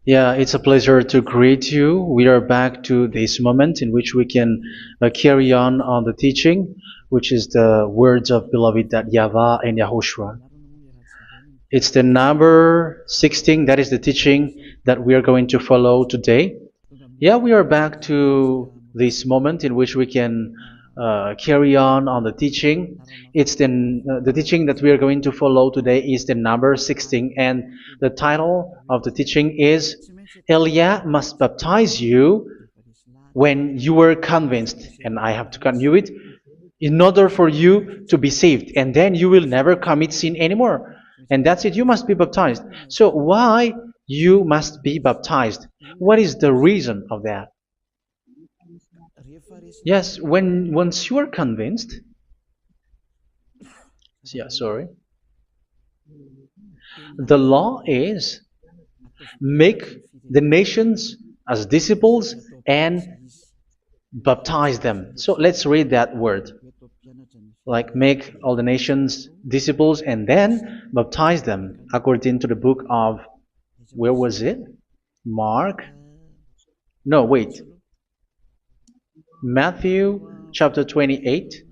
Yeah, it's a pleasure to greet you. We are back to this moment in which we can carry on the teaching, which is the words of beloved that YAHVAH and YAHOSHUA. It's the number 16, that is the teaching that we are going to follow today. Yeah, we are back to this moment in which we can carry on the teaching. It's the teaching that we are going to follow today is the number 16, and the title of the teaching is Elia must baptize you when you were convinced, and I have to continue it, in order for you to be saved, and then you will never commit sin anymore. And that's it, you must be baptized. So why you must be baptized? What is the reason of that? Yes, once you are convinced, yeah, sorry, the law is make the nations as disciples and baptize them. So let's read that word. Like make all the nations disciples and then baptize them according to the book of, where was it? Mark? No, wait. Matthew chapter 28.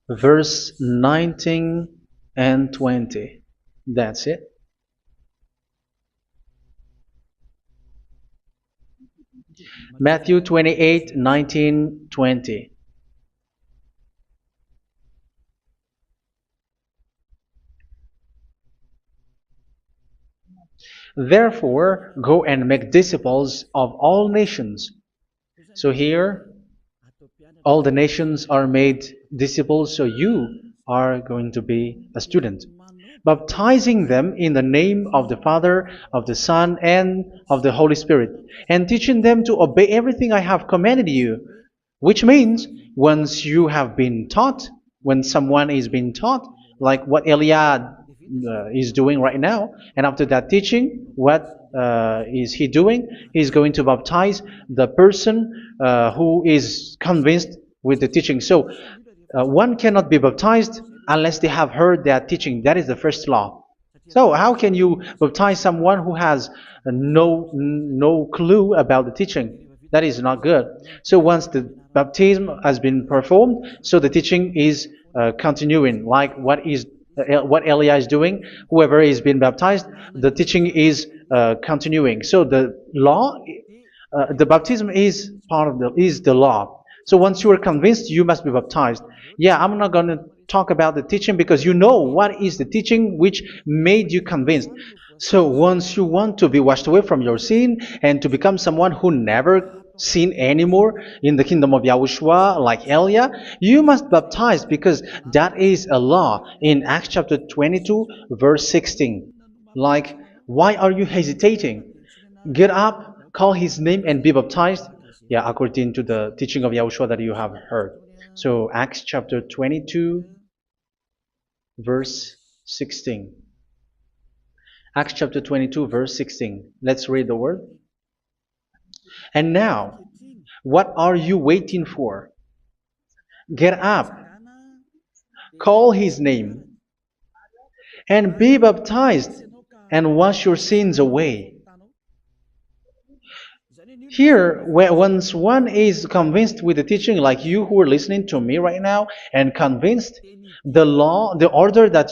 Verse 19 and 20. That's it. Matthew 28, 19, 20. Therefore, go and make disciples of all nations. So here, all the nations are made disciples, so you are going to be a student. Baptizing them in the name of the Father, of the Son, and of the Holy Spirit, and teaching them to obey everything I have commanded you. Which means, once you have been taught, when someone is being taught, like what Elia is doing right now, and after that teaching, what is he doing? He's going to baptize the person who is convinced with the teaching. So one cannot be baptized unless they have heard that teaching. That is the first law. So how can you baptize someone who has no clue about the teaching? That is not good. So once the baptism has been performed, so the teaching is continuing, like what Elia is doing. Whoever is being baptized, the teaching is continuing. So the law, the baptism is part of the law. So once you are convinced, you must be baptized. Yeah, I'm not going to talk about the teaching because you know what is the teaching which made you convinced. So once you want to be washed away from your sin and to become someone who never sin anymore in the kingdom of Yahushua, like Elia, you must baptize because that is a law in Acts chapter 22, verse 16. Like, why are you hesitating? Get up, call his name, and be baptized. Yeah, according to the teaching of Yahushua that you have heard. So Acts chapter 22, verse 16. Acts chapter 22, verse 16. Let's read the word. And now, what are you waiting for? Get up, call his name, and be baptized, and wash your sins away. Here, once one is convinced with the teaching, like you who are listening to me right now, and convinced, the law, the order that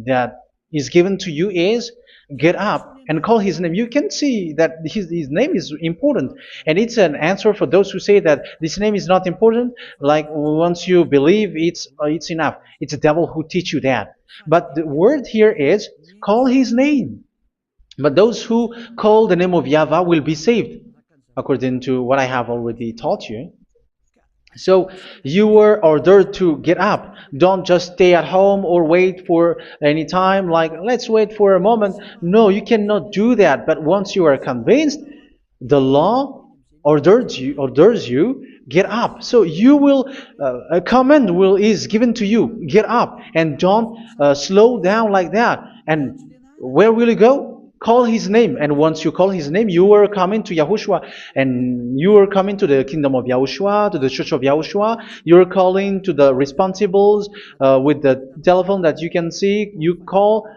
that is given to you is get up and call his name. You can see that his name is important, and it's an answer for those who say that this name is not important. Like once you believe, it's enough. It's the devil who teach you that. But the word here is call his name. But those who call the name of YAHVAH will be saved, according to what I have already taught you. So you were ordered to get up. Don't just stay at home or wait for any time, like let's wait for a moment. No, you cannot do that. But once you are convinced, the law orders you get up. So you will a command is given to you, get up, and don't slow down like that. And where will you go? call his name. And once you call his name, you are coming to Yahushua. And you are coming to the kingdom of Yahushua, to the church of Yahushua. You're calling to the responsibles with the telephone that you can see. You call.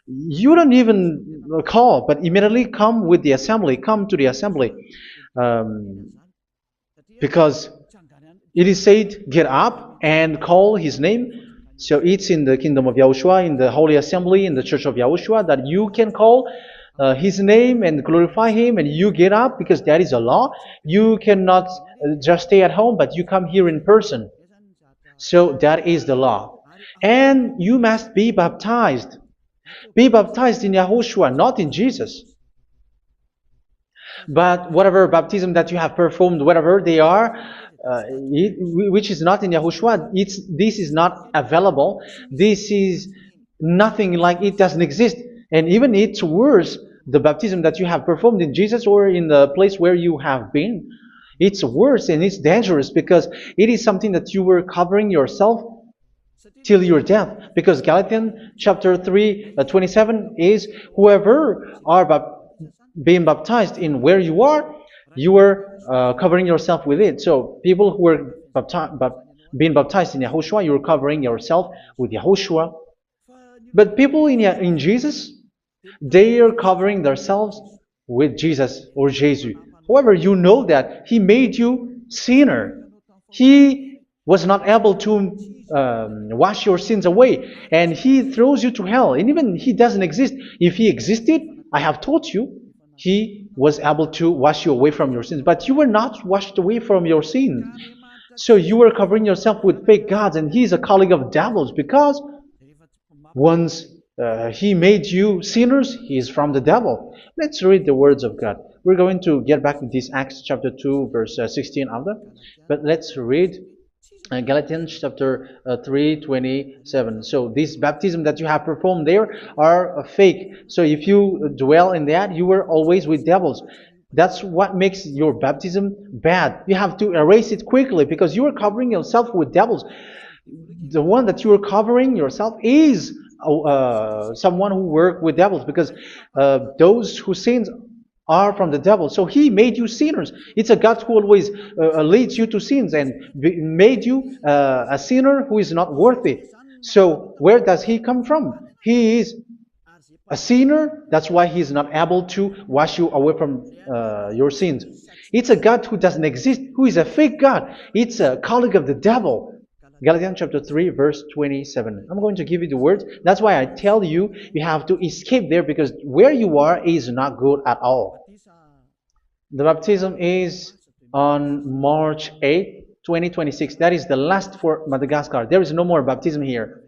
You don't even call, but immediately come with the assembly. Come to the assembly. Um, because it is said, get up and call his name. So it's in the kingdom of Yahushua, in the holy assembly, in the church of Yahushua, that you can call his name and glorify him, and you get up because that is a law. You cannot just stay at home, but you come here in person. So that is the law. And you must be baptized. Be baptized in Yahushua, not in Jesus. But whatever baptism that you have performed, whatever they are, which is not in Yahushua, this is not available. This is nothing, like it doesn't exist. And even it's worse, the baptism that you have performed in Jesus or in the place where you have been. It's worse and it's dangerous because it is something that you were covering yourself till your death. Because Galatians chapter 3, 27 is, whoever are being baptized in where you are covering yourself with it. So people who are being baptized in Yahushua, you're covering yourself with Yahushua. But people in Jesus, they are covering themselves with Jesus or Jesus. However, you know that He made you sinner. He was not able to wash your sins away, and He throws you to hell. And even He doesn't exist. If He existed, I have taught you, He was able to wash you away from your sins. But you were not washed away from your sins. So you were covering yourself with fake gods, and He is a colleague of devils, because once He made you sinners, He is from the devil. Let's read the words of God. We're going to get back to this Acts chapter 2, verse 16 after. But let's read Galatians chapter 3, 27. So this baptism that you have performed there are fake. So if you dwell in that, you were always with devils. That's what makes your baptism bad. You have to erase it quickly because you are covering yourself with devils. The one that you are covering yourself is someone who works with devils, because those who sin are from the devil. So He made you sinners. It's a God who always leads you to sins and made you a sinner who is not worthy. So where does He come from? He is a sinner. That's why He is not able to wash you away from your sins. It's a God who doesn't exist, who is a fake God. It's a colleague of the devil. Galatians chapter 3, verse 27. I'm going to give you the words. That's why I tell you, you have to escape there, because where you are is not good at all. The baptism is on March 8, 2026. That is the last for Madagascar. There is no more baptism here.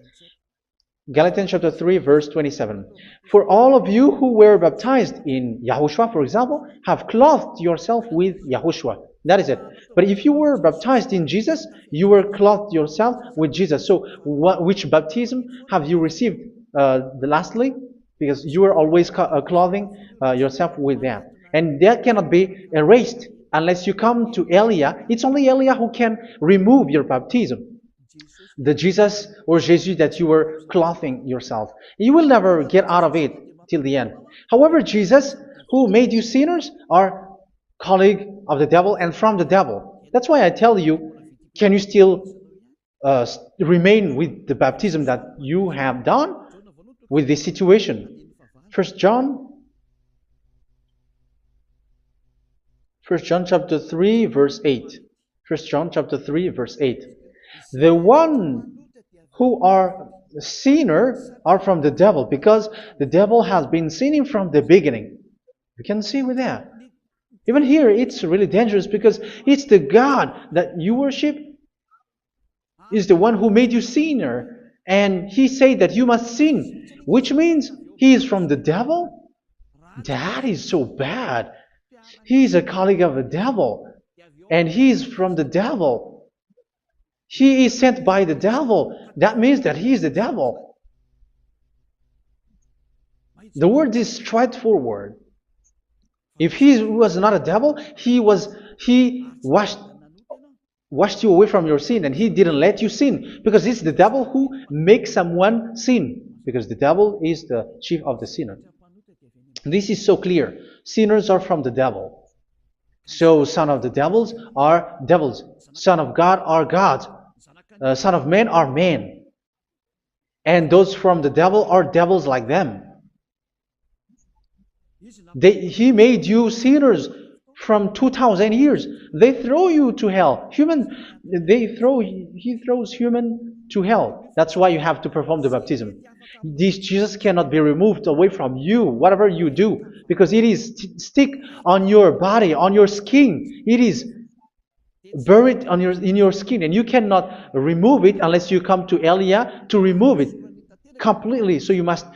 Galatians chapter 3, verse 27. For all of you who were baptized in Yahushua, for example, have clothed yourself with Yahushua. That is it. But if you were baptized in Jesus, you were clothed yourself with Jesus. So which baptism have you received lastly? Because you are always clothing yourself with that. And that cannot be erased unless you come to Elia. It's only Elia who can remove your baptism. The Jesus or Jesus that you were clothing yourself. You will never get out of it till the end. However, Jesus, who made you sinners, are colleague of the devil and from the devil. That's why I tell you, can you still remain with the baptism that you have done with this situation? First John chapter 3, verse 8. First John chapter 3, verse 8. The one who are sinner are from the devil, because the devil has been sinning from the beginning. You can see with that. Even here, it's really dangerous, because it's the God that you worship is the one who made you sinner, and He said that you must sin, which means He is from the devil. That is so bad. He is a colleague of the devil, and He is from the devil. He is sent by the devil. That means that He is the devil. The word is straightforward. If He was not a devil, He washed you away from your sin, and He didn't let you sin, because it's the devil who makes someone sin, because the devil is the chief of the sinner. This is so clear. Sinners are from the devil. So son of the devils are devils. Son of God are gods. Son of men are men. And those from the devil are devils like them. He made you sinners from 2,000 years. They throw you to hell. He throws human to hell. That's why you have to perform the baptism. This Jesus cannot be removed away from you, whatever you do, because it is stick on your body, on your skin. It is buried in your skin, and you cannot remove it unless you come to Elia to remove it completely. So you must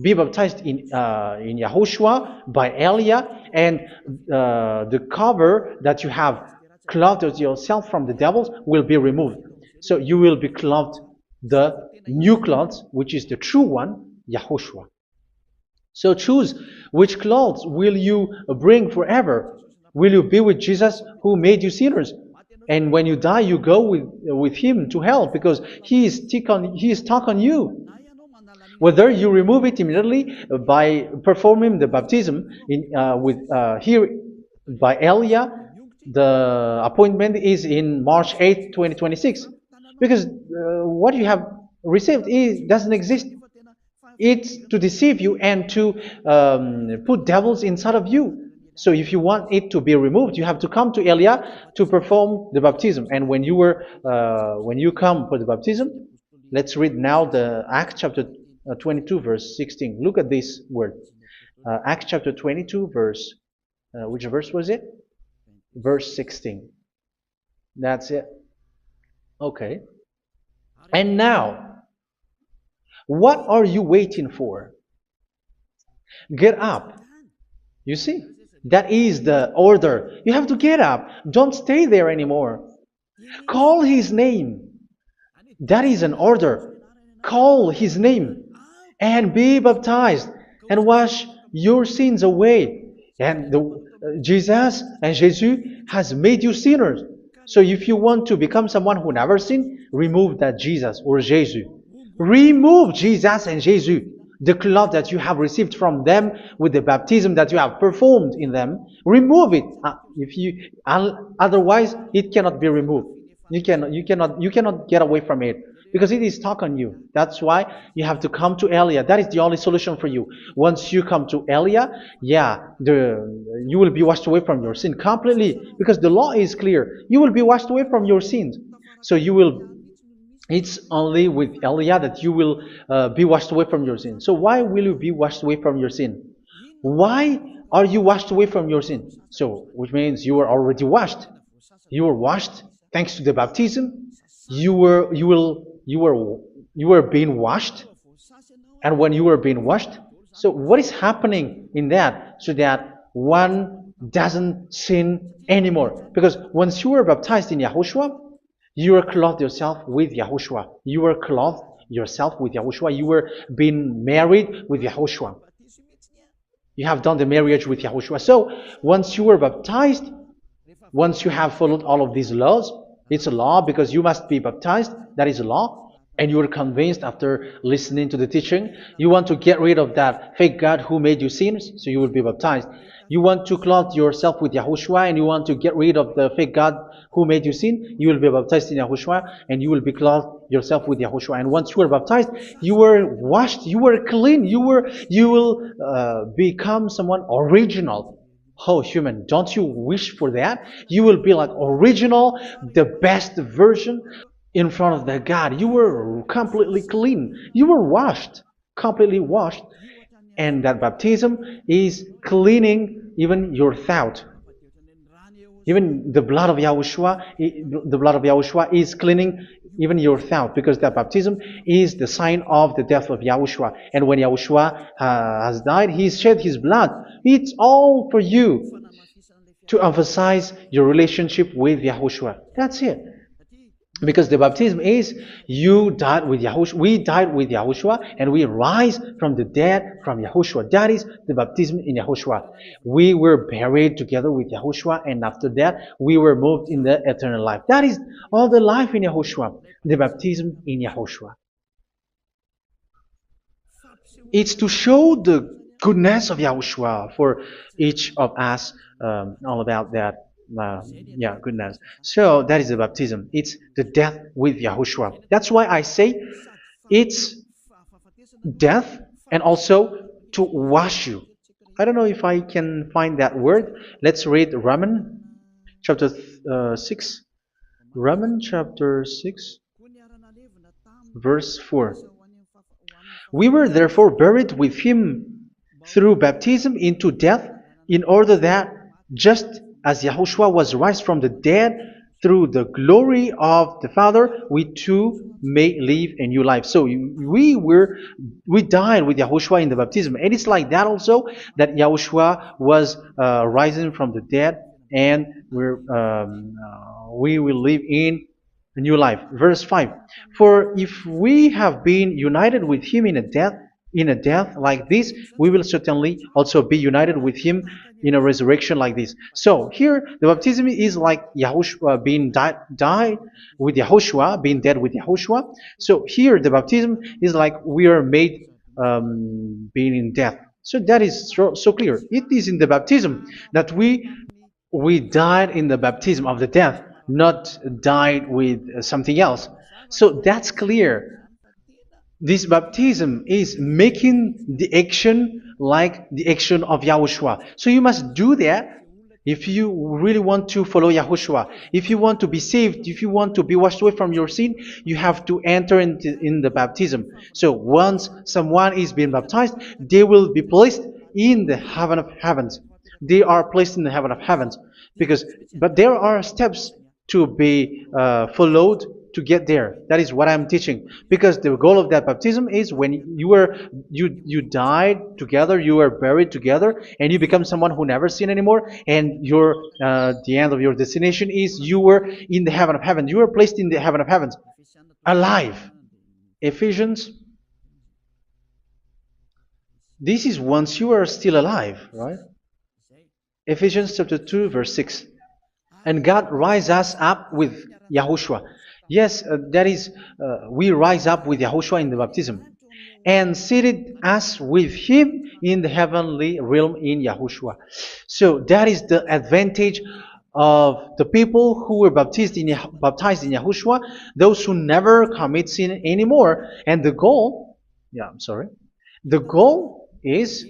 be baptized in YAHOSHUA by Elia, and the cover that you have clothed yourself from the devils will be removed. So you will be clothed the new clothes, which is the true one, YAHOSHUA. So choose which clothes will you bring forever. Will you be with Jesus who made you sinners? And when you die, you go with him to hell because he is stuck on you. Whether you remove it immediately by performing the baptism here by Elia, the appointment is in March 8, 2026. Because what you have received doesn't exist. It's to deceive you and to put devils inside of you. So if you want it to be removed, you have to come to Elia to perform the baptism. And when you come for the baptism, let's read now the Acts chapter 22 verse 16. Look at this word. Acts chapter 22 verse, which verse was it? Verse 16. That's it. Okay. And now, what are you waiting for? Get up. You see, that is the order. You have to get up. Don't stay there anymore. Call his name. That is an order. Call his name and be baptized and wash your sins away. And Jesus has made you sinners. So if you want to become someone who never sinned, remove that Jesus or Jesus. Remove Jesus and Jesus, the cloth that you have received from them with the baptism that you have performed in them. Remove it. Otherwise, it cannot be removed. You cannot get away from it because it is stuck on you. That's why you have to come to Elia. That is the only solution for you. Once you come to Elia, you will be washed away from your sin completely because the law is clear. You will be washed away from your sins. So it's only with Elia that you will be washed away from your sin. So why will you be washed away from your sin? Why are you washed away from your sin? So, which means you are already washed. You were washed thanks to the baptism. You were being washed, and when you were being washed, so what is happening in that? So that one doesn't sin anymore. Because once you were baptized in YAHOSHUA, you were clothed yourself with YAHOSHUA. You were clothed yourself with YAHOSHUA. You were being married with YAHOSHUA. You have done the marriage with YAHOSHUA. So once you were baptized, once you have followed all of these laws, it's a law because you must be baptized. That is a law. And you are convinced after listening to the teaching, you want to get rid of that fake God who made you sinners, so you will be baptized. You want to clothe yourself with YAHOSHUA and you want to get rid of the fake God who made you sin, you will be baptized in YAHOSHUA and you will be clothed yourself with YAHOSHUA. And once you are baptized, you were washed, you were clean, you will become someone original. Oh, human, don't you wish for that? You will be like original, the best version in front of the God. You were completely clean. You were washed, completely washed. And that baptism is cleaning even your thought. Even the blood of YAHOSHUA is cleaning even your thought, because that baptism is the sign of the death of YAHOSHUA. And when YAHOSHUA has died, he shed his blood. It's all for you to emphasize your relationship with YAHOSHUA. That's it. Because the baptism is you died with YAHOSHUA, we died with YAHOSHUA, and we rise from the dead from YAHOSHUA. That is the baptism in YAHOSHUA. We were buried together with YAHOSHUA, and after that we were moved in the eternal life. That is all the life in YAHOSHUA, the baptism in YAHOSHUA. It's to show the goodness of Yahushua for each of us, all about that. Yeah, goodness. So that is the baptism. It's the death with Yahushua. That's why I say it's death and also to wash you. I don't know if I can find that word. Let's read Romans chapter 6. Romans chapter 6, verse 4. We were therefore buried with him through baptism into death, in order that, just as Yahushua was raised from the dead through the glory of the Father, we too may live a new life. So we died with Yahushua in the baptism, and it's like that also that Yahushua was rising from the dead, and we will live in a new life. Verse 5. For if we have been united with him in a death like this, we will certainly also be united with him in a resurrection like this. So here the baptism is like Yahushua being died with Yahushua, being dead with Yahushua. So here the baptism is like we are made being in death. So that is so clear. It is in the baptism that we died in the baptism of the death, not died with something else. So that's clear. This baptism is making the action like the action of Yahushua. So you must do that if you really want to follow Yahushua. If you want to be saved, if you want to be washed away from your sin, you have to enter in the baptism. So once someone is being baptized, they will be placed in the heaven of heavens. They are placed in the heaven of heavens, but there are steps to be followed to get there. That is what I'm teaching, because the goal of that baptism is when you died together, you were buried together, and you become someone who never sin anymore, and the end of your destination is you were in the heaven of heaven. You were placed in the heaven of heavens, alive. Ephesians. This is once you are still alive, right? Ephesians chapter 2, verse 6. And God rise us up with Yahushua. Yes, that is, we rise up with Yahushua in the baptism. And seated us with him in the heavenly realm in Yahushua. So that is the advantage of the people who were baptized in Yahushua, those who never commit sin anymore. And the goal, the goal is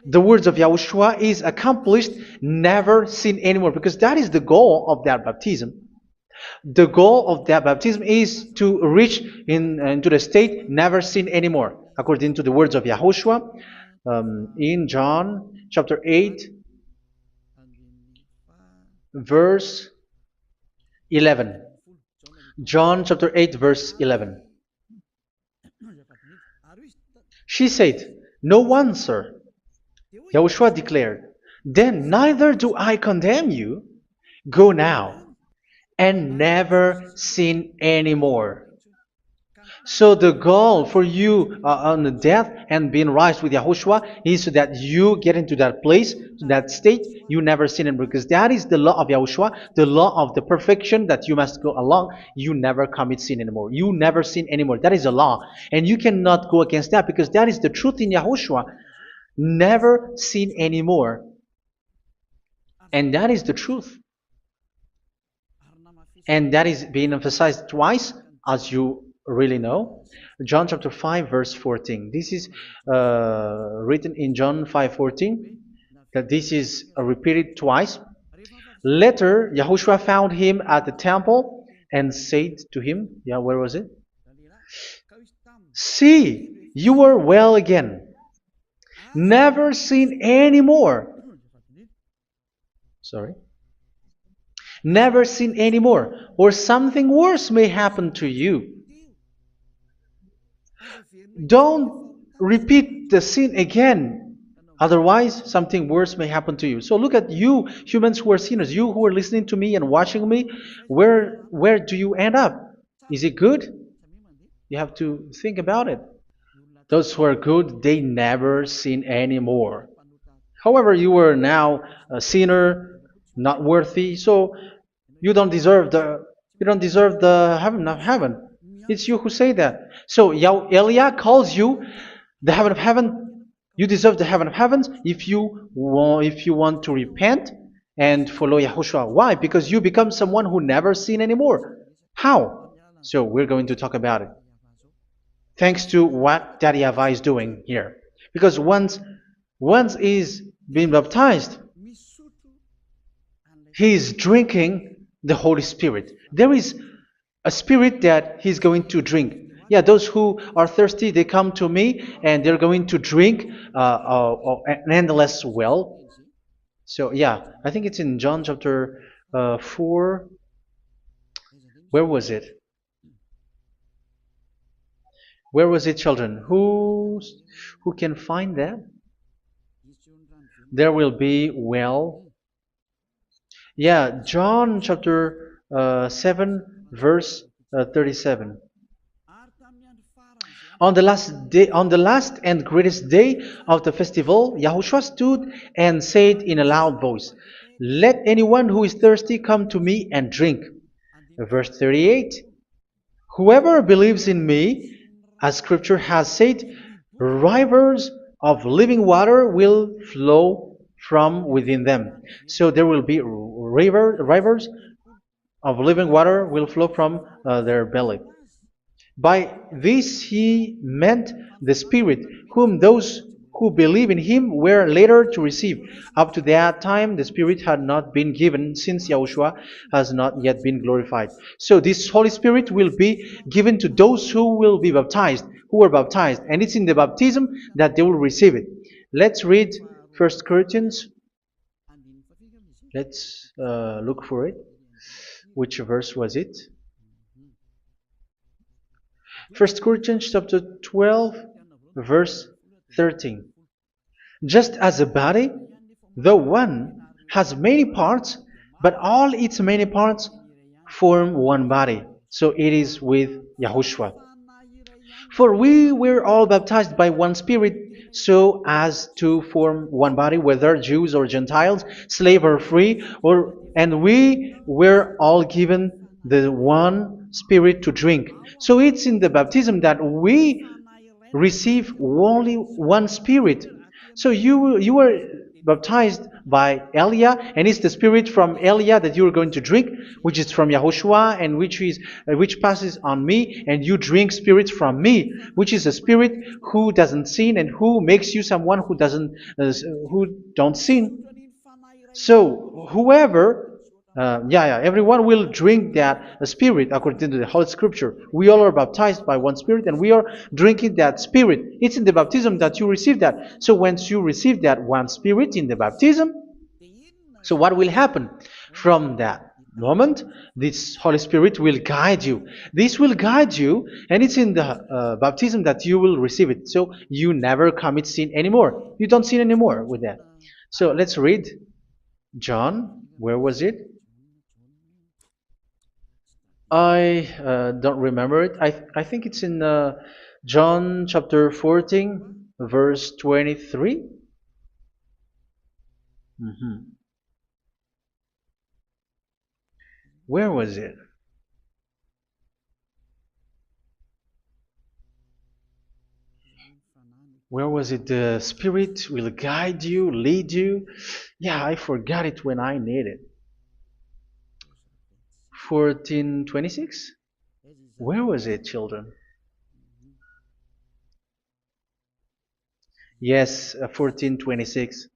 the words of Yahushua is accomplished, never sin anymore, because that is the goal of that baptism. The goal of that baptism is to reach into the state never sin anymore, according to the words of Yahushua in John chapter 8, verse 11. John chapter 8, verse 11. She said, "No one, sir." Yahushua declared, "Then neither do I condemn you. Go now and never sin anymore." So the goal for you on the death and being raised with Yahushua is so that you get into that place, that state, you never sin anymore. Because that is the law of Yahushua, the law of the perfection that you must go along. You never commit sin anymore. You never sin anymore. That is a law. And you cannot go against that, because that is the truth in Yahushua. Never sin anymore. And that is the truth. And that is being emphasized twice, as you really know. John chapter 5, verse 14. This is written in John 5:14, that this is repeated twice. Later, Yahushua found him at the temple and said to him, where was it? "See, you are well again. Never sin anymore." Never sin anymore, or something worse may happen to you. Don't repeat the sin again. Otherwise, something worse may happen to you. So look at you, humans who are sinners, you who are listening to me and watching me. Where do you end up? Is it good? You have to think about it. Those who are good, they never sin anymore. However, you are now a sinner, not worthy, so you don't deserve the heaven of heaven. It's you who say that. So Eliah calls you the heaven of heaven You deserve the heaven of heavens if you want to repent and follow Yahushua. Why? Because you become someone who never sin anymore. How? So we're going to talk about it. Thanks to what Daddy YAHVAH is doing here. Because once he's been baptized, he is drinking the Holy Spirit. There is a spirit that he's going to drink. Yeah, those who are thirsty, they come to me and they're going to drink an endless well. So yeah, I think it's in John chapter 4. Where was it? Where was it, children? Who can find that? There will be well. Yeah, John chapter 7, verse 37. On the last and greatest day of the festival, Yahushua stood and said in a loud voice, "Let anyone who is thirsty come to me and drink." Verse 38, "Whoever believes in me, as scripture has said, rivers of living water will flow from within them." So there will be rivers of living water will flow from their belly. By this he meant the Spirit, whom those who believe in him were later to receive. Up to that time, the Spirit had not been given, since Yahushua has not yet been glorified. So this Holy Spirit will be given to those who will be baptized, who were baptized, and it's in the baptism that they will receive it. Let's read 1 Corinthians. Let's look for it. Which verse was it? 1 Corinthians chapter 12, verse 13. Just as a body, though one, has many parts, but all its many parts form one body. So it is with Yahushua. For we were all baptized by one Spirit, so as to form one body, whether Jews or Gentiles, slave or free, and we were all given the one Spirit to drink. So it's in the baptism that we receive only one Spirit. So you were baptized by Elia, and it's the Spirit from Elia that you are going to drink, which is from Yahushua, and which passes on me, and you drink Spirit from me, which is a Spirit who doesn't sin and who makes you someone who don't sin. So whoever, everyone will drink that Spirit according to the Holy Scripture. We all are baptized by one Spirit, and we are drinking that Spirit. It's in the baptism that you receive that. So once you receive that one Spirit in the baptism, so what will happen from that moment? This Holy Spirit will guide you. This will guide you, and it's in the baptism that you will receive it. So you never commit sin anymore. You don't sin anymore with that. So let's read John. Where was it? I don't remember it. I think it's in John chapter 14, verse 23. Where was it? Where was it? The Spirit will guide you, lead you. Yeah, I forgot it when I need it. 14:26? Where was it, children? Yes, 14:26.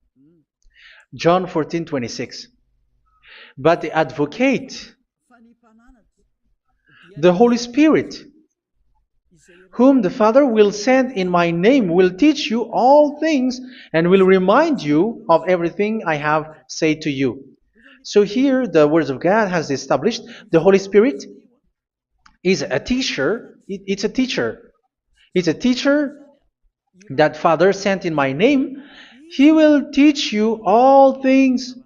John 14:26. But the Advocate, the Holy Spirit, whom the Father will send in my name, will teach you all things and will remind you of everything I have said to you. So here the Word of God has established the Holy Spirit is a teacher. It's a teacher. It's a teacher that Father sent in my name. He will teach you all things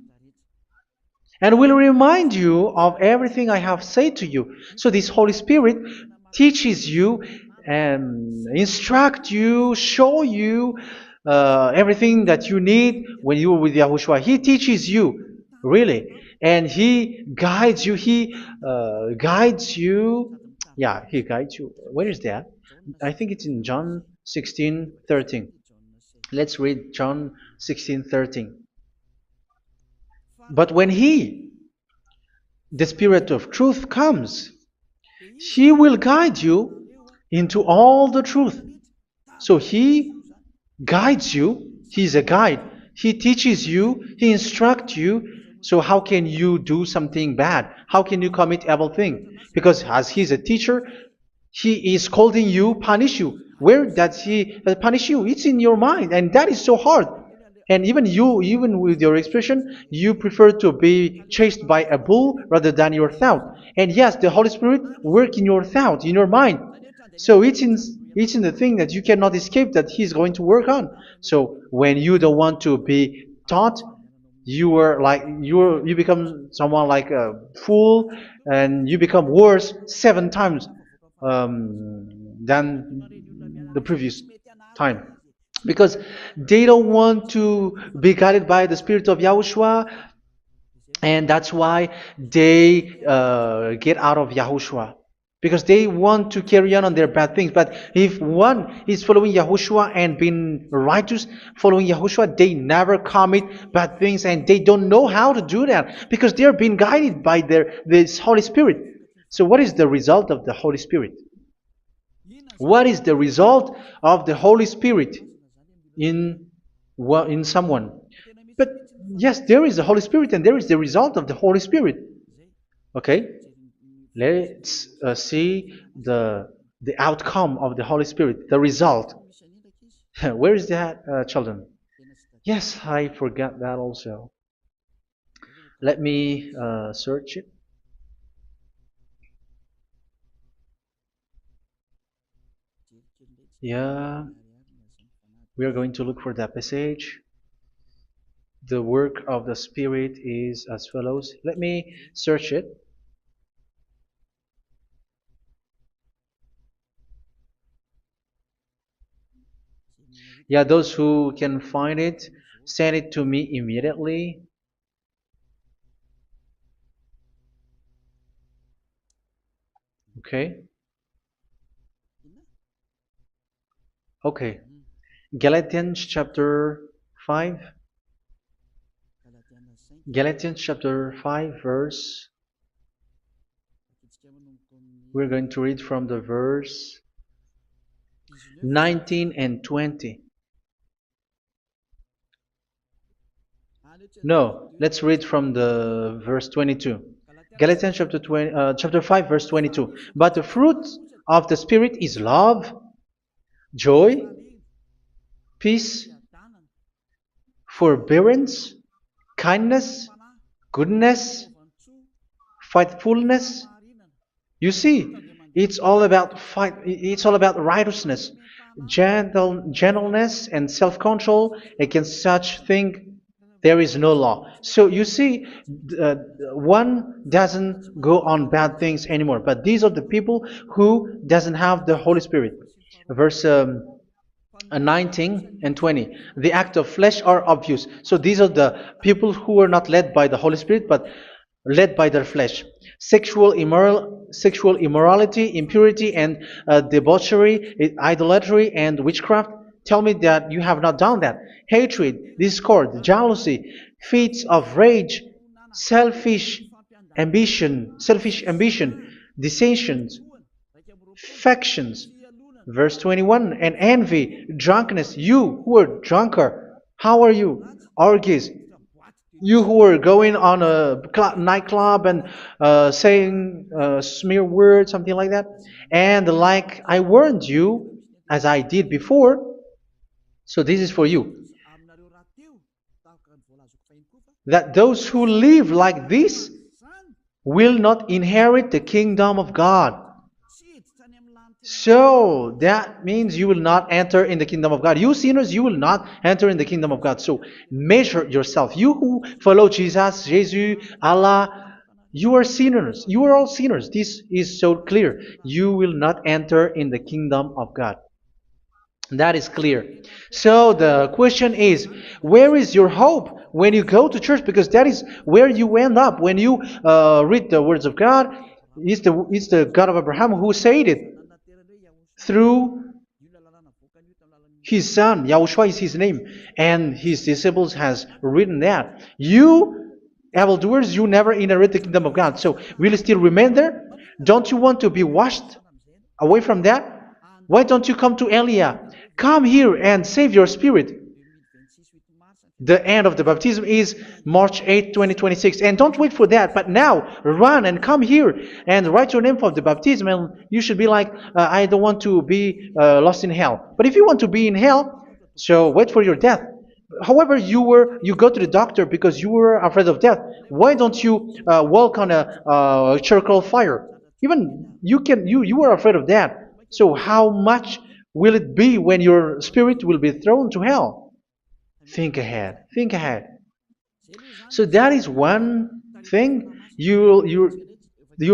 and will remind you of everything I have said to you. So this Holy Spirit teaches you and instruct you, show you everything that you need when you are with Yahushua. He teaches you, really. And He guides you. He guides you. Yeah, He guides you. Where is that? I think it's in John 16:13. Let's read John 16:13. But when He, the Spirit of truth, comes, He will guide you into all the truth. So He guides you. He's a guide. He teaches you. He instructs you. So how can you do something bad? How can you commit evil thing? Because as He's a teacher, He is scolding you, punish you. Where does He punish you? It's in your mind, and that is so hard. And even you, even with your expression, you prefer to be chased by a bull rather than your thought. And yes, the Holy Spirit work in your thought, in your mind. So it's in the thing that you cannot escape that He's going to work on. So when you don't want to be taught, you become someone like a fool, and you become worse 7 times than the previous time, because they don't want to be guided by the Spirit of Yahushua, and that's why they get out of Yahushua, because they want to carry on their bad things. But if one is following Yahushua and being righteous, following Yahushua, they never commit bad things, and they don't know how to do that because they are being guided by this Holy Spirit. So what is the result of the Holy Spirit? What is the result of the Holy Spirit in someone? But yes, there is the Holy Spirit, and there is the result of the Holy Spirit. Okay, let's see the outcome of the Holy Spirit, the result. Where is that, children? Yes, I forgot that also. Let me search it. Yeah, we are going to look for that passage. The work of the Spirit is as follows. Let me search it. Yeah, those who can find it, send it to me immediately. Okay. Okay. Galatians chapter 5. Galatians chapter 5 verse. We're going to read from the verse 19 and 20. No, let's read from the verse 22. Galatians chapter 5 verse 22. But the fruit of the Spirit is love, joy, peace, forbearance, kindness, goodness, faithfulness. You see, it's all about fight. It's all about righteousness, gentleness, and self-control. Against such thing, there is no law. So you see, one doesn't go on bad things anymore. But these are the people who doesn't have the Holy Spirit. Verse 19 and 20. The act of flesh are obvious. So these are the people who are not led by the Holy Spirit, but led by their flesh. Sexual immorality, impurity, and debauchery, idolatry, and witchcraft. Tell me that you have not done that. Hatred, discord, jealousy, fits of rage, selfish ambition, dissensions, factions. Verse 21, and envy, drunkenness. You who are drunkard, how are you? Orgies. You who are going on a nightclub and saying smear words, something like that. And like I warned you, as I did before, so this is for you, that those who live like this will not inherit the kingdom of God. So that means you will not enter in the kingdom of God. You sinners, you will not enter in the kingdom of God. So measure yourself. You who follow Jesus, Allah, you are sinners. You are all sinners. This is so clear. You will not enter in the kingdom of God. That is clear. So the question is, where is your hope when you go to church? Because that is where you end up when you read the words of God. It's the God of Abraham who said it. Through His son, Yahushua is his name, and his disciples has written that. You, evildoers, you never inherit the kingdom of God. So, will you still remain there? Don't you want to be washed away from that? Why don't you come to Elia? Come here and save your spirit. The end of the baptism is March 8th, 2026. And don't wait for that, but now run and come here and write your name for the baptism. And you should be like, I don't want to be lost in hell. But if you want to be in hell, so wait for your death. However, you go to the doctor because you were afraid of death. Why don't you walk on a charcoal fire? Even you were afraid of that. So how much will it be when your spirit will be thrown to hell? Think ahead. Think ahead. So that is one thing. You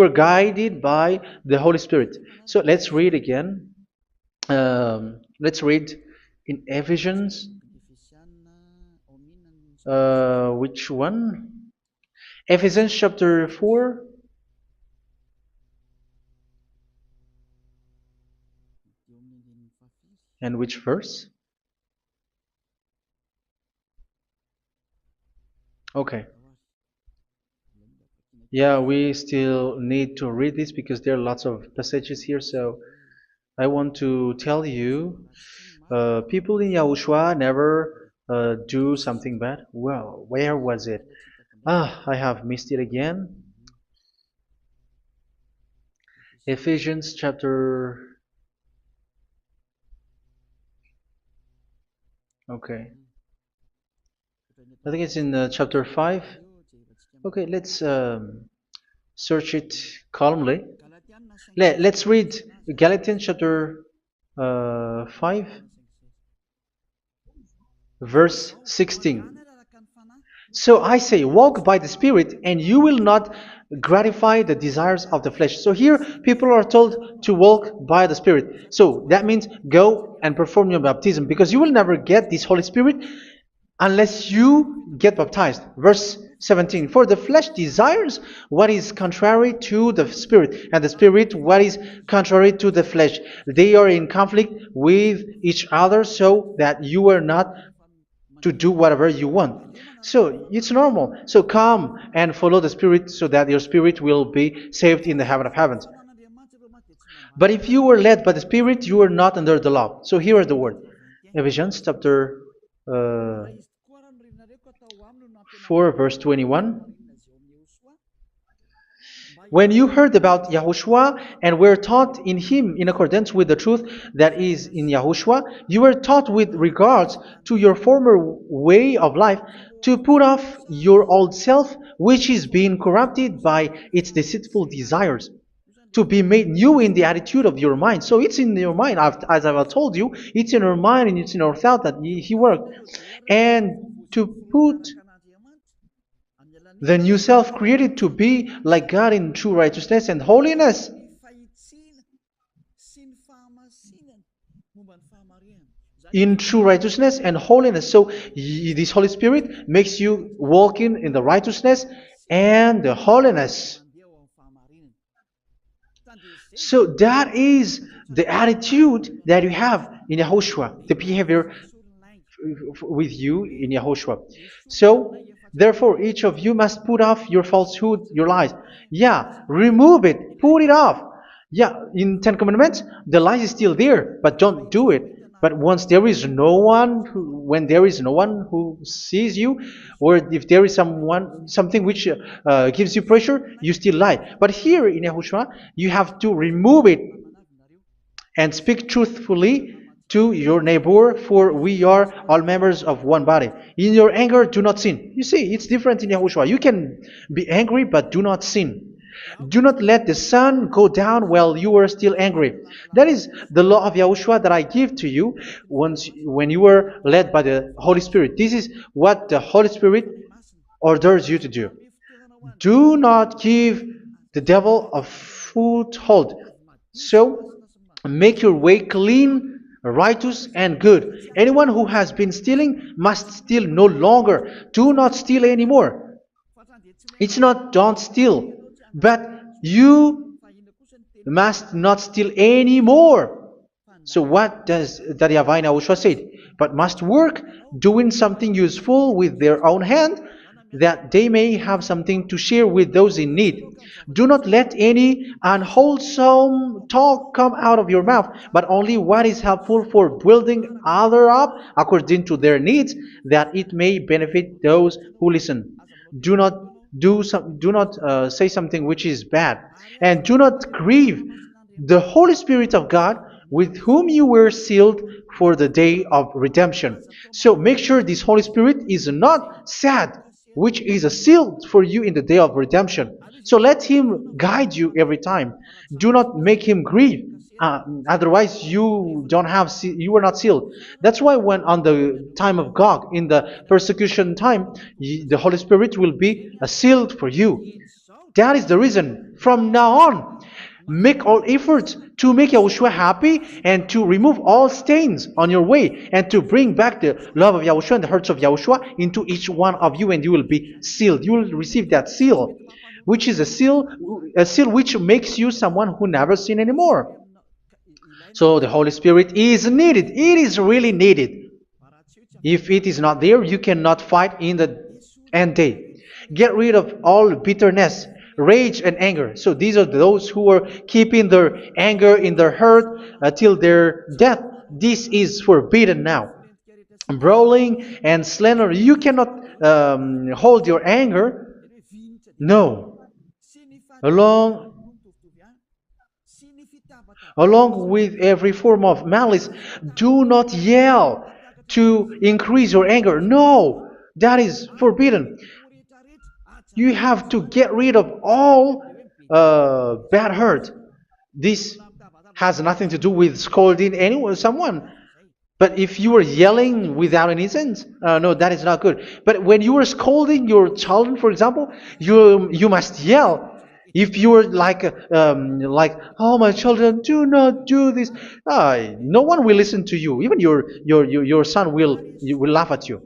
are guided by the Holy Spirit. So let's read again. Let's read in Ephesians. Which one? Ephesians chapter 4. And which verse? Okay. Yeah, we still need to read this because there are lots of passages here. So I want to tell you, people in Yahushua never do something bad. Well, where was it? I have missed it again. Ephesians chapter. Okay. I think it's in chapter 5. Okay, let's search it calmly. Let's read Galatians chapter 5, verse 16. So I say, walk by the Spirit, and you will not gratify the desires of the flesh. So here, people are told to walk by the Spirit. So that means go and perform your baptism, because you will never get this Holy Spirit unless you get baptized. Verse 17. For the flesh desires what is contrary to the Spirit, and the Spirit what is contrary to the flesh. They are in conflict with each other, so that you are not to do whatever you want. So it's normal. So come and follow the Spirit so that your spirit will be saved in the heaven of heavens. But if you were led by the Spirit, you are not under the law. So here is the word. Ephesians chapter 4 verse 21. When you heard about Yahushua and were taught in him in accordance with the truth that is in Yahushua, you were taught with regards to your former way of life to put off your old self, which is being corrupted by its deceitful desires, to be made new in the attitude of your mind. So it's in your mind, as I've told you, it's in your mind and it's in your thought that he worked. And to put the new self created to be like God in true righteousness and holiness. In true righteousness and holiness. So this Holy Spirit makes you walk in the righteousness and the holiness. So that is the attitude that you have in Yahushua, the behavior with you in Yahushua. So therefore, each of you must put off your falsehood, your lies. Yeah, remove it, put it off. Yeah, in Ten Commandments, the lies is still there, but don't do it. But once there is no one, when there is no one who sees you, or if there is something which gives you pressure, you still lie. But here in Yahushua, you have to remove it and speak truthfully to your neighbor, for we are all members of one body. In your anger, do not sin. You see, it's different in Yahushua. You can be angry, but do not sin. Do not let the sun go down while you are still angry. That is the law of Yahushua that I give to you when you were led by the Holy Spirit. This is what the Holy Spirit orders you to do. Do not give the devil a foothold. So, make your way clean, righteous, and good. Anyone who has been stealing must steal no longer. Do not steal anymore. It's not don't steal, but you must not steal anymore. So what does Daddy Yahweh Yahushua said? But must work doing something useful with their own hand, that they may have something to share with those in need. Do not let any unwholesome talk come out of your mouth, but only what is helpful for building others up according to their needs, that it may benefit those who listen. Do not do not say something which is bad, and do not grieve the Holy Spirit of God, with whom you were sealed for the day of redemption. So make sure this Holy Spirit is not sad, which is a seal for you in the day of redemption. So let Him guide you every time. Do not make Him grieve. Otherwise, you don't have you were not sealed. That's why when on the time of God, in the persecution time, the Holy Spirit will be a sealed for you. That is the reason. From now on, make all efforts to make Yahushua happy and to remove all stains on your way and to bring back the love of Yahushua and the hearts of Yahushua into each one of you, and you will be sealed. You will receive that seal, which is a seal which makes you someone who never sin anymore. So the Holy Spirit is needed. It is really needed. If it is not there, you cannot fight in the end day. Get rid of all bitterness, rage, and anger. So these are those who are keeping their anger in their heart till their death. This is forbidden now. Brawling and slander. You cannot hold your anger. No. Along Along with every form of malice, do not yell to increase your anger. No, that is forbidden. You have to get rid of all bad hurt. This has nothing to do with scolding anyone, someone. But if you are yelling without any sense, no, that is not good. But when you are scolding your children, for example, you must yell. If you are like, oh my children, do not do this, no one will listen to you. Even your son will laugh at you.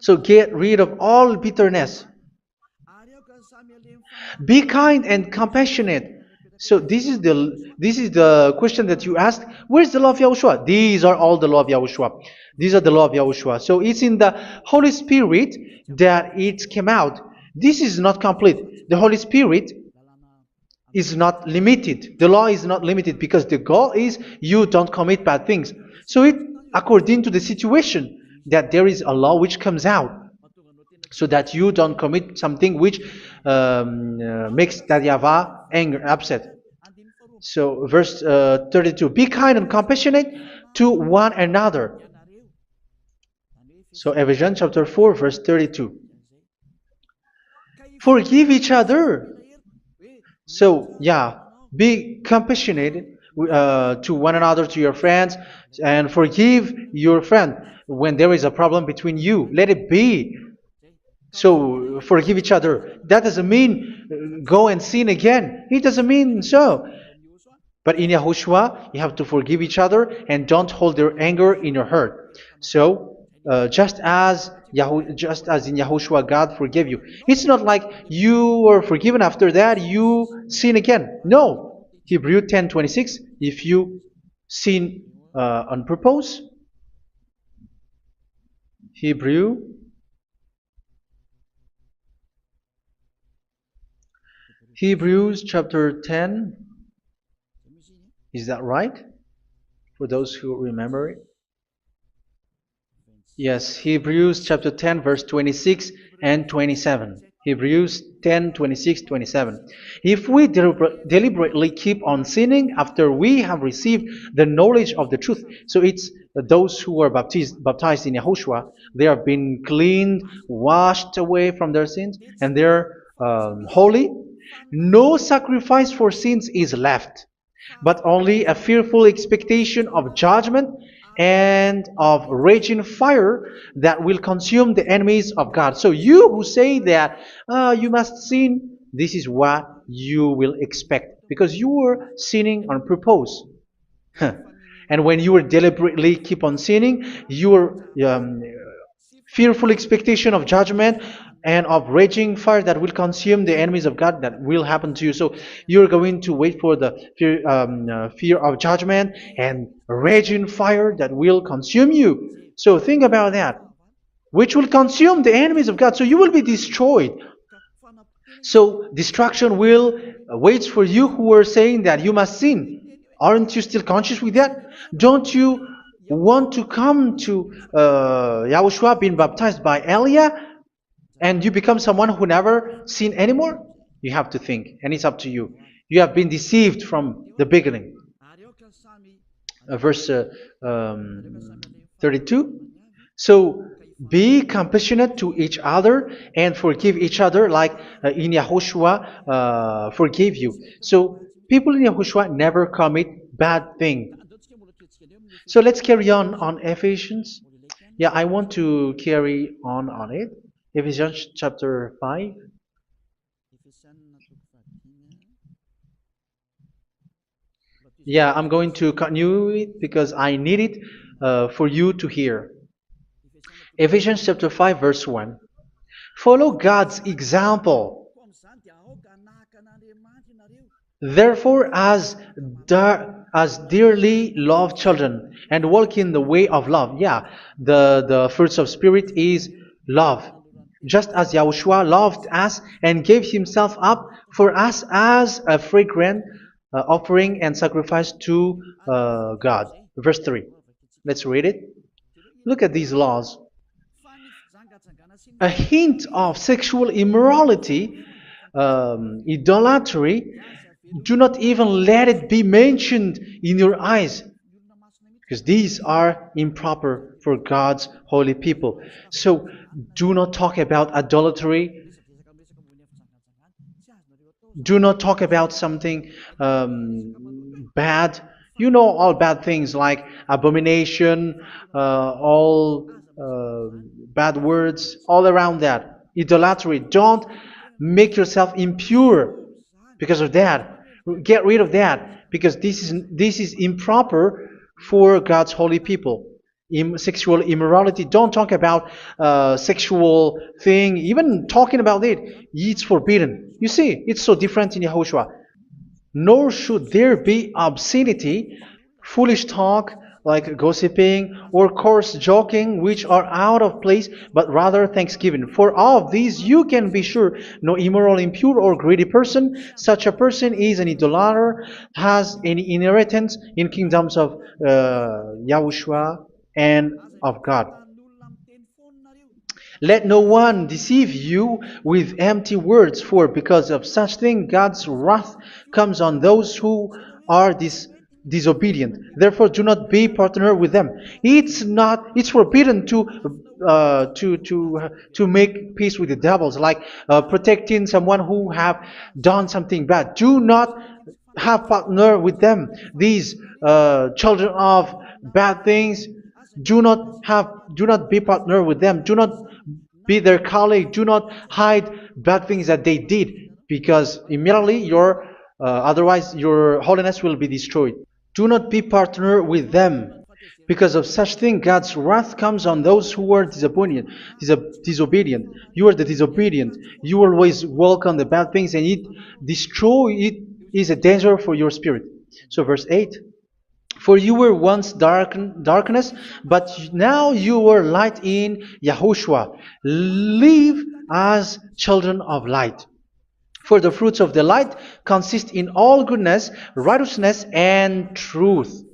So get rid of all bitterness. Be kind and compassionate. So this is the question that you asked. Where's the law of Yahushua? These are all the law of Yahushua. These are the law of Yahushua. So it's in the Holy Spirit that it came out. This is not complete. The Holy Spirit is not limited. The law is not limited because the goal is you don't commit bad things. So it according to the situation that there is a law which comes out, so that you don't commit something which makes that YAHVAH anger, upset. So verse 32, be kind and compassionate to one another. So Ephesians chapter 4 verse 32. Forgive each other. So yeah, be compassionate to one another, to your friends, and forgive your friend when there is a problem between you. Let it be. So forgive each other. That doesn't mean go and sin again. It doesn't mean so. But in Yahushua, you have to forgive each other and don't hold your anger in your heart. So just as in Yahushua God forgave you. It's not like you were forgiven after that you sin again. No. Hebrew 10:26. If you sin on purpose, Hebrews chapter 10. Is that right? For those who remember it. Yes, Hebrews chapter 10 verse 26 and 27. Hebrews 10, 26, 27. If we deliberately keep on sinning after we have received the knowledge of the truth, so it's those who are baptized in Yahushua, they have been cleaned, washed away from their sins, and they're holy. No sacrifice for sins is left, but only a fearful expectation of judgment and of raging fire that will consume the enemies of God. So you who say that you must sin, this is what you will expect, because you were sinning on purpose. And when you deliberately keep on sinning, you are fearful expectation of judgment and of raging fire that will consume the enemies of God that will happen to you. So you're going to wait for the fear of judgment and raging fire that will consume you. So think about that, which will consume the enemies of God. So you will be destroyed. So destruction will wait for you who are saying that you must sin. Aren't you still conscious with that? Don't you want to come to Yahushua being baptized by Elia and you become someone who never sin anymore? You have to think, and it's up to you. You have been deceived from the beginning. Verse 32. So be compassionate to each other and forgive each other like in Yahushua forgave you. So people in Yahushua never commit bad thing. So let's carry on Ephesians. Yeah, I want to carry on it. Ephesians chapter 5. Yeah, I'm going to continue it because I need it for you to hear. Ephesians chapter 5 verse 1. Follow God's example. Therefore, as dearly loved children, and walk in the way of love. Yeah, the fruits of spirit is love. Just as Yahushua loved us and gave himself up for us as a fragrant offering and sacrifice to God. Verse 3. Let's read it. Look at these laws. A hint of sexual immorality, idolatry, do not even let it be mentioned in your eyes, because these are improper for God's holy people. So do not talk about idolatry. Do not talk about something bad. You know all bad things like abomination, all bad words, all around that. Idolatry. Don't make yourself impure because of that. Get rid of that because this is improper for God's holy people. Sexual immorality. Don't talk about sexual thing. Even talking about it's forbidden. You see, it's so different in Yahushua. Nor should there be obscenity, foolish talk like gossiping or coarse joking, which are out of place, but rather thanksgiving. For of these you can be sure: no immoral, impure, or greedy person, such a person is an idolater, has any inheritance in kingdoms of Yahushua and of God. Let no one deceive you with empty words, for because of such thing God's wrath comes on those who are disobedient. Therefore, do not be partner with them. It's forbidden to make peace with the devils, like protecting someone who have done something bad. Do not have partner with them. These children of bad things. Do not be partner with them. Do not be their colleague. Do not hide bad things that they did, because immediately otherwise your holiness will be destroyed. Do not be partner with them. Because of such thing, God's wrath comes on those who are disobedient. You are the disobedient. You always walk on the bad things, and it is a danger for your spirit. So verse 8. For you were once darkness, but now you are light in Yahushua. Live as children of light. For the fruits of the light consist in all goodness, righteousness, and truth.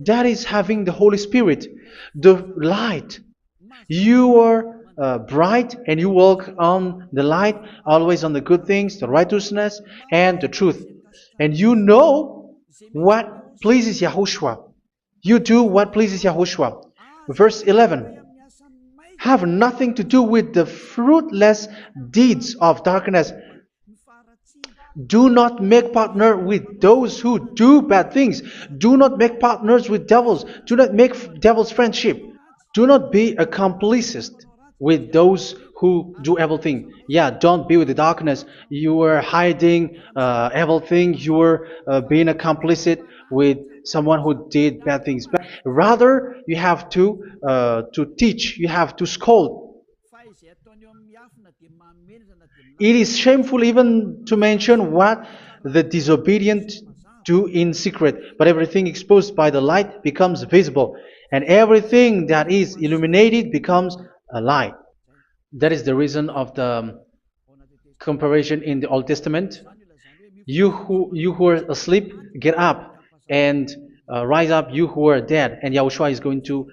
That is having the Holy Spirit, the light. You are bright and you walk on the light, always on the good things, the righteousness, and the truth. And you know what pleases Yahushua. You do what pleases Yahushua. Verse 11. Have nothing to do with the fruitless deeds of darkness. Do not make partner with those who do bad things. Do not make partners with devils. Do not make devils friendship. Do not be a complicit with those who do evil thing. Yeah, don't be with the darkness. You are hiding evil thing. You are being a complicit with someone who did bad things. Rather, you have to teach, you have to scold. It is shameful even to mention what the disobedient do in secret, but everything exposed by the light becomes visible, and everything that is illuminated becomes a light. That is the reason of the comparison in the Old Testament. You who are asleep, get up and rise up, you who are dead, and Yahushua is going to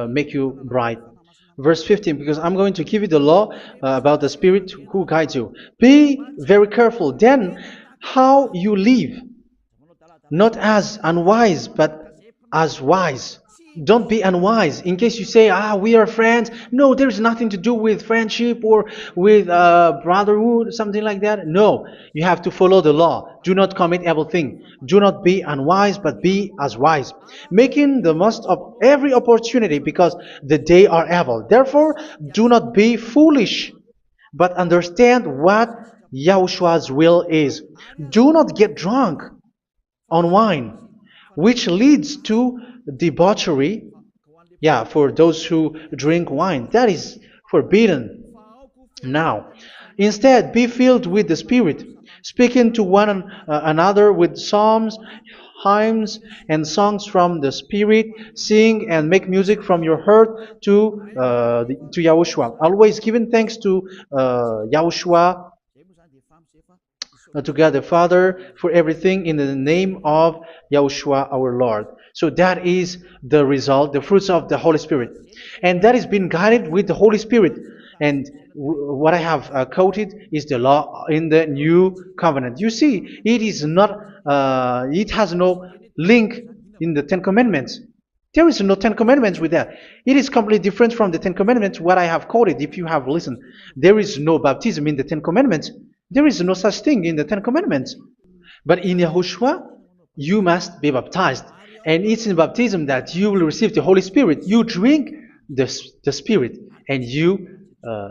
make you bright. Verse 15, because I'm going to give you the law about the Spirit who guides you. Be very careful then how you live, not as unwise, but as wise. Don't be unwise. In case you say, we are friends. No, there's nothing to do with friendship or with brotherhood, something like that. No, you have to follow the law. Do not commit evil thing. Do not be unwise, but be as wise, making the most of every opportunity because the day are evil. Therefore, do not be foolish, but understand what Yahushua's will is. Do not get drunk on wine, which leads to debauchery. Yeah, for those who drink wine, that is forbidden now. Instead, be filled with the Spirit, speaking to one another with psalms, hymns, and songs from the Spirit. Sing and make music from your heart to Yahushua. Always giving thanks to Yahushua, to God the Father for everything in the name of Yahushua our Lord. So that is the result, the fruits of the Holy Spirit. And that is being guided with the Holy Spirit. And what I have quoted is the law in the new covenant. You see, it is not, it has no link in the Ten Commandments. There is no Ten Commandments with that. It is completely different from the Ten Commandments, what I have quoted, if you have listened. There is no baptism in the Ten Commandments. There is no such thing in the Ten Commandments. But in Yahushua, you must be baptized. And it's in baptism that you will receive the Holy Spirit. You drink the Spirit, and you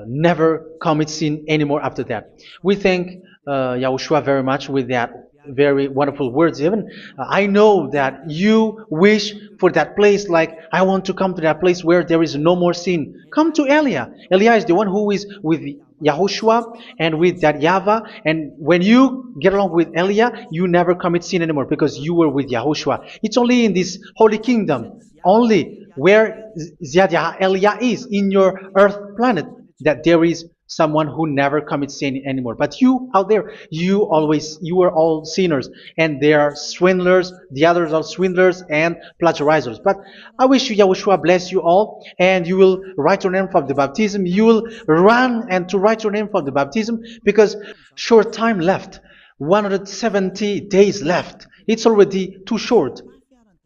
never commit sin anymore after that. We thank Yahushua very much with that very wonderful words. Even I know that you wish for that place, like I want to come to that place where there is no more sin. Come to Elia. Elia is the one who is with Yahushua and with that YAHVAH, and when you get along with Elia, you never commit sin anymore because you were with Yahushua. It's only in this holy kingdom, only where Ziad Elia is, in your earth planet, that there is someone who never commits sin anymore. But you out there, you are all sinners, and they are swindlers. The others are swindlers and plagiarizers. But I wish you, Yahushua, bless you all, and you will write your name for the baptism. You will run and to write your name for the baptism, because short time left, 170 days left. It's already too short.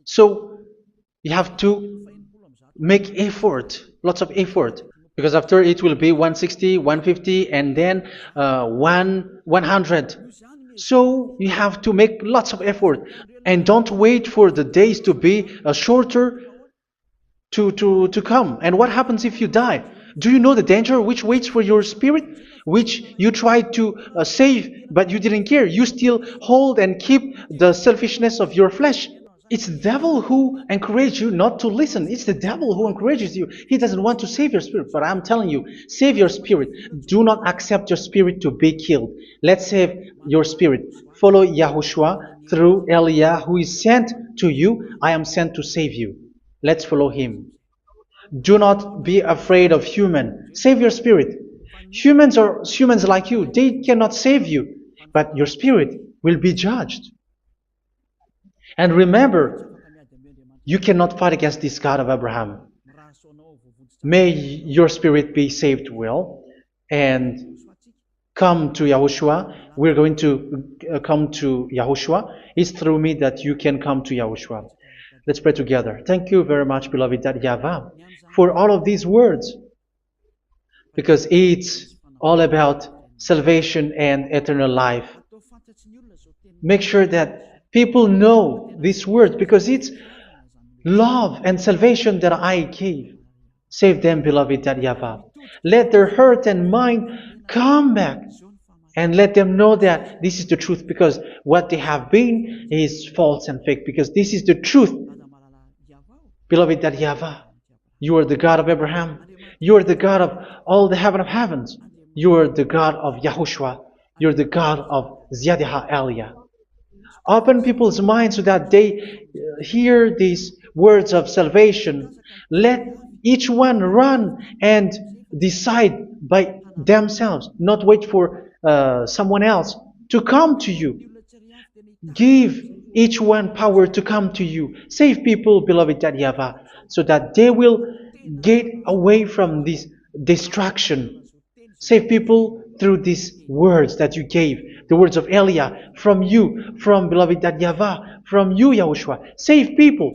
So you have to make effort, lots of effort, because after it will be 160, 150, and then 100. So you have to make lots of effort, and don't wait for the days to be shorter to come. And what happens if you die? Do you know the danger which waits for your spirit, which you tried to save, but you didn't care? You still hold and keep the selfishness of your flesh. It's the devil who encourages you not to listen. It's the devil who encourages you. He doesn't want to save your spirit. But I'm telling you, save your spirit. Do not accept your spirit to be killed. Let's save your spirit. Follow Yahushua through Elia, who is sent to you. I am sent to save you. Let's follow him. Do not be afraid of human. Save your spirit. Humans are humans like you. They cannot save you. But your spirit will be judged. And remember, you cannot fight against this God of Abraham. May your spirit be saved well and come to Yahushua. We're going to come to Yahushua. It's through me that you can come to Yahushua. Let's pray together. Thank you very much, beloved YAHVAH, for all of these words, because it's all about salvation and eternal life. Make sure that people know these words, because it's love and salvation that I gave. Save them, beloved YAHVAH. Let their heart and mind come back, and let them know that this is the truth, because what they have been is false and fake, because this is the truth. beloved that YAHVAH, you are the God of Abraham. You are the God of all the heaven of heavens. You are the God of YAHOSHUA. You are the God of Ziyadiha Aliyah. Open people's minds so that they hear these words of salvation. Let each one run and decide by themselves, not wait for someone else to come to you. Give each one power to come to you. Save people, beloved YAHVAH, so that they will get away from this distraction. Save people through these words that you gave, the words of Elia, from you, from beloved YAHVAH, from you, Yahushua. Save people.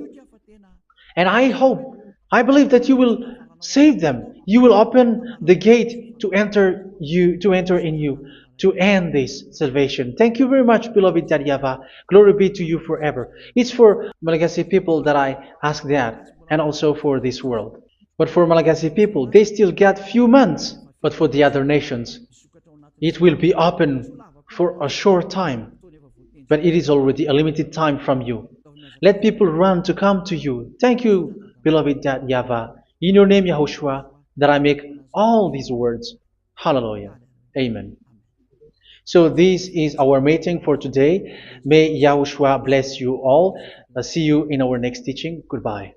And I believe that you will save them. You will open the gate to enter in you, to end this salvation. Thank you very much, beloved YAHVAH. Glory be to you forever. It's for Malagasy people that I ask that, and also for this world. But for Malagasy people, they still get few months. But for the other nations, it will be open for a short time. But it is already a limited time from you. Let people run to come to you. Thank you, beloved YAHVAH. In your name, Yahushua, that I make all these words. Hallelujah. Amen. So this is our meeting for today. May Yahushua bless you all. See you in our next teaching. Goodbye.